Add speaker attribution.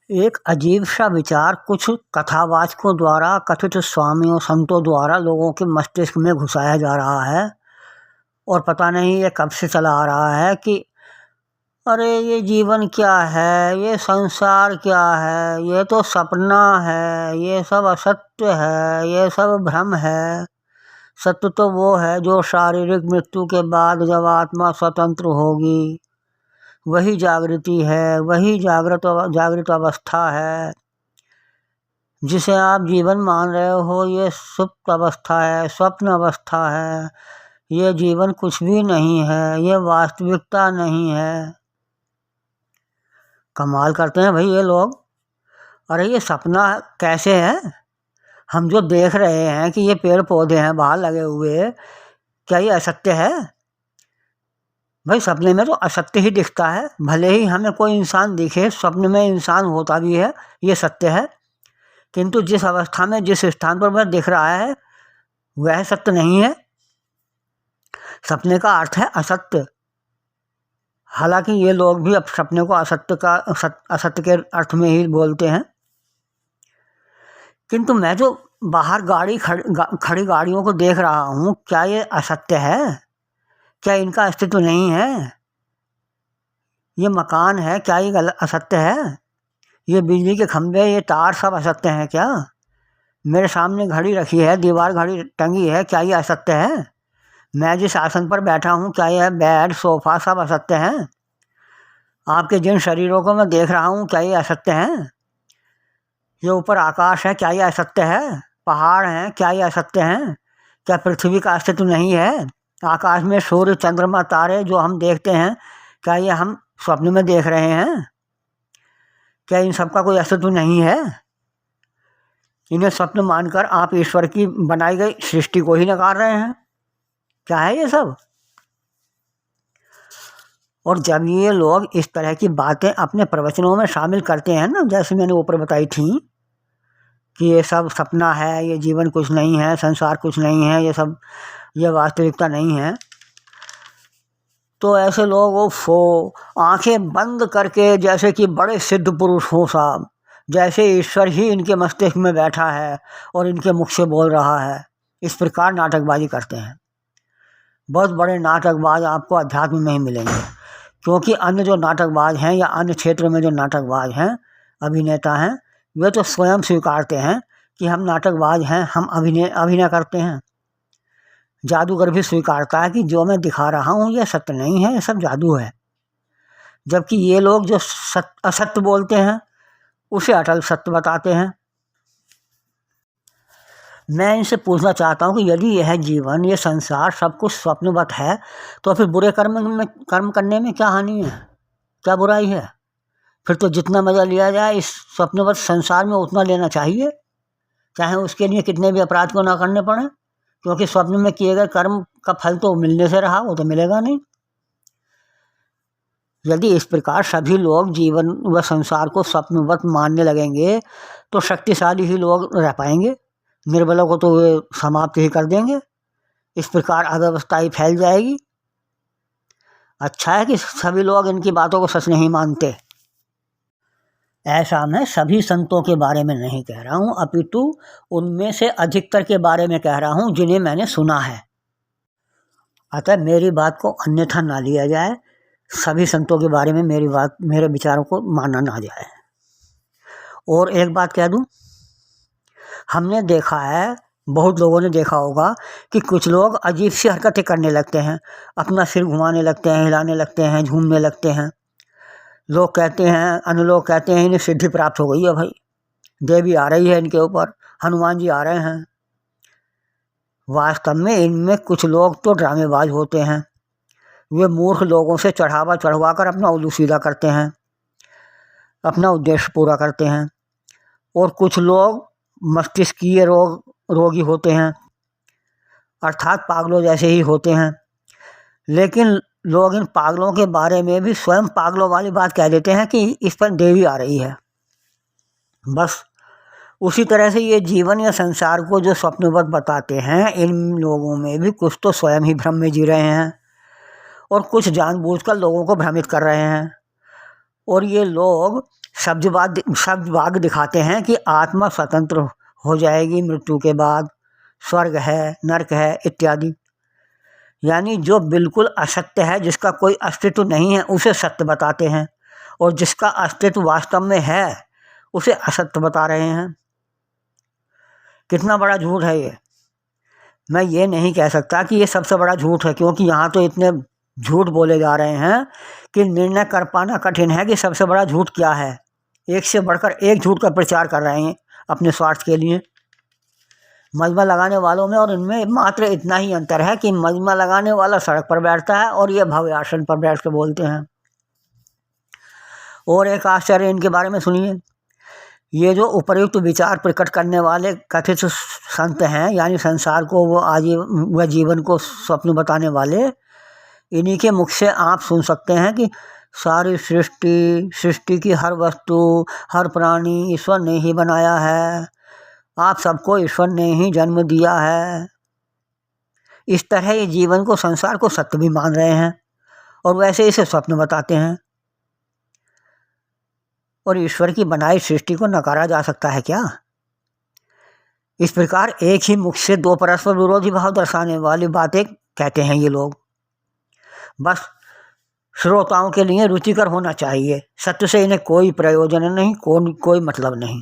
Speaker 1: एक अजीब सा विचार कुछ कथावाचकों द्वारा कथित स्वामियों संतों द्वारा लोगों के मस्तिष्क में घुसाया जा रहा है और पता नहीं ये कब से चला आ रहा है कि अरे ये जीवन क्या है, ये संसार क्या है, ये तो सपना है, ये सब असत्य है, ये सब भ्रम है। सत्य तो वो है जो शारीरिक मृत्यु के बाद जब आत्मा स्वतंत्र होगी वही जागृति है, वही जागृत अवस्था है जिसे आप जीवन मान रहे हो। ये सुप्त अवस्था है, स्वप्न अवस्था है। ये जीवन कुछ भी नहीं है, ये वास्तविकता नहीं है। कमाल करते हैं भाई ये लोग। अरे ये सपना कैसे है? हम जो देख रहे हैं कि ये पेड़ पौधे हैं बाहर लगे हुए, क्या ये असत्य है? भाई सपने में तो असत्य ही दिखता है। भले ही हमें कोई इंसान दिखे, स्वप्न में इंसान होता भी है, ये सत्य है। किंतु जिस अवस्था में जिस स्थान पर वह दिख रहा है वह सत्य नहीं है। सपने का अर्थ है असत्य। हालांकि ये लोग भी अब सपने को असत्य के अर्थ में ही बोलते हैं। किंतु मैं जो बाहर खड़ी गाड़ियों को देख रहा हूँ, क्या ये असत्य है? क्या इनका अस्तित्व नहीं है? ये मकान है, क्या ये असत्य है? ये बिजली के खंभे, ये तार सब असत्य हैं क्या? मेरे सामने घड़ी रखी है, दीवार घड़ी टंगी है, क्या ये असत्य है? मैं जिस आसन पर बैठा हूँ, क्या यह बेड सोफा सब असत्य हैं? आपके जिन शरीरों को मैं देख रहा हूँ, क्या ये असत्य हैं? ये ऊपर आकाश है, क्या ये असत्य है? पहाड़ हैं, क्या ये असत्य हैं? क्या पृथ्वी का अस्तित्व नहीं है? आकाश में सूर्य चंद्रमा तारे जो हम देखते हैं, क्या ये हम स्वप्न में देख रहे हैं? क्या इन सब का कोई अस्तित्व नहीं है? इन्हें स्वप्न मानकर आप ईश्वर की बनाई गई सृष्टि को ही नकार रहे हैं। क्या है ये सब? और जब ये लोग इस तरह की बातें अपने प्रवचनों में शामिल करते हैं ना, जैसे मैंने ऊपर बताई थी कि ये सब सपना है, ये जीवन कुछ नहीं है, संसार कुछ नहीं है, ये वास्तविकता नहीं है, तो ऐसे लोग वो आंखें बंद करके जैसे कि बड़े सिद्ध पुरुष हों साहब, जैसे ईश्वर ही इनके मस्तिष्क में बैठा है और इनके मुख से बोल रहा है, इस प्रकार नाटकबाजी करते हैं। बहुत बड़े नाटकबाज आपको अध्यात्म में ही मिलेंगे, क्योंकि अन्य जो नाटकबाज हैं या अन्य क्षेत्र में जो नाटकबाज हैं, अभिनेता हैं, वे तो स्वयं स्वीकारते हैं कि हम नाटकबाज हैं, हम अभिनय करते हैं। जादूगर भी स्वीकारता है कि जो मैं दिखा रहा हूँ यह सत्य नहीं है, यह सब जादू है। जबकि ये लोग जो असत्य बोलते हैं उसे अटल सत्य बताते हैं। मैं इनसे पूछना चाहता हूँ कि यदि यह जीवन, ये संसार सब कुछ स्वप्नवत है, तो फिर बुरे कर्म करने में क्या हानि है, क्या बुराई है? फिर तो जितना मज़ा लिया जाए इस स्वप्नवत संसार में उतना लेना चाहिए, चाहे उसके लिए कितने भी अपराध को ना करने पड़े, क्योंकि स्वप्न में किए गए कर्म का फल तो मिलने से रहा, वो तो मिलेगा नहीं। यदि इस प्रकार सभी लोग जीवन व संसार को स्वप्नवत मानने लगेंगे तो शक्तिशाली ही लोग रह पाएंगे, निर्बलों को तो वे समाप्त ही कर देंगे। इस प्रकार अव्यवस्था ही फैल जाएगी। अच्छा है कि सभी लोग इनकी बातों को सच नहीं मानते। ऐसा मैं सभी संतों के बारे में नहीं कह रहा हूँ, अपितु उनमें से अधिकतर के बारे में कह रहा हूँ जिन्हें मैंने सुना है। अतः मेरी बात को अन्यथा ना लिया जाए, सभी संतों के बारे में मेरे विचारों को माना ना जाए। और एक बात कह दूँ, हमने देखा है, बहुत लोगों ने देखा होगा कि कुछ लोग अजीब सी हरकतें करने लगते हैं, अपना सिर घुमाने लगते हैं, हिलाने लगते हैं, झूमने लगते हैं। लोग कहते हैं, अन्य लोग कहते हैं इन्हें सिद्धि प्राप्त हो गई है, भाई देवी आ रही है इनके ऊपर, हनुमान जी आ रहे हैं। वास्तव में इनमें कुछ लोग तो ड्रामेबाज होते हैं। वे मूर्ख लोगों से चढ़वा कर अपना उल्लू सीधा करते हैं, अपना उद्देश्य पूरा करते हैं। और कुछ लोग मस्तिष्कीय रोगी होते हैं, अर्थात पागलों जैसे ही होते हैं। लेकिन लोग इन पागलों के बारे में भी स्वयं पागलों वाली बात कह देते हैं कि इस पर देवी आ रही है। बस उसी तरह से ये जीवन या संसार को जो स्वप्नवत बताते हैं, इन लोगों में भी कुछ तो स्वयं ही भ्रम में जी रहे हैं और कुछ जानबूझकर लोगों को भ्रमित कर रहे हैं। और ये लोग शब्दवाद दिखाते हैं कि आत्मा स्वतंत्र हो जाएगी मृत्यु के बाद, स्वर्ग है, नरक है इत्यादि। यानी जो बिल्कुल असत्य है, जिसका कोई अस्तित्व नहीं है, उसे सत्य बताते हैं, और जिसका अस्तित्व वास्तव में है उसे असत्य बता रहे हैं। कितना बड़ा झूठ है ये। मैं ये नहीं कह सकता कि ये सबसे बड़ा झूठ है, क्योंकि यहाँ तो इतने झूठ बोले जा रहे हैं कि निर्णय कर पाना कठिन है कि सबसे बड़ा झूठ क्या है। एक से बढ़कर एक झूठ का प्रचार कर रहे हैं अपने स्वार्थ के लिए। मजमा लगाने वालों में और इनमें मात्र इतना ही अंतर है कि मजमा लगाने वाला सड़क पर बैठता है और ये भव्य आसन पर बैठ के बोलते हैं। और एक आश्चर्य इनके बारे में सुनिए। ये जो उपर्युक्त विचार प्रकट करने वाले कथित संत हैं, यानी संसार को वो जीवन को स्वप्न बताने वाले, इन्हीं के मुख से आप सुन सकते हैं कि सारी सृष्टि की हर वस्तु, हर प्राणी ईश्वर ने ही बनाया है, आप सबको ईश्वर ने ही जन्म दिया है। इस तरह ये जीवन को, संसार को सत्य भी मान रहे हैं और वैसे इसे स्वप्न बताते हैं। और ईश्वर की बनाई सृष्टि को नकारा जा सकता है क्या? इस प्रकार एक ही मुख से दो परस्पर विरोधी भाव दर्शाने वाली बातें कहते हैं ये लोग। बस श्रोताओं के लिए रुचिकर होना चाहिए, सत्य से इन्हें कोई प्रयोजन नहीं, कोई मतलब नहीं।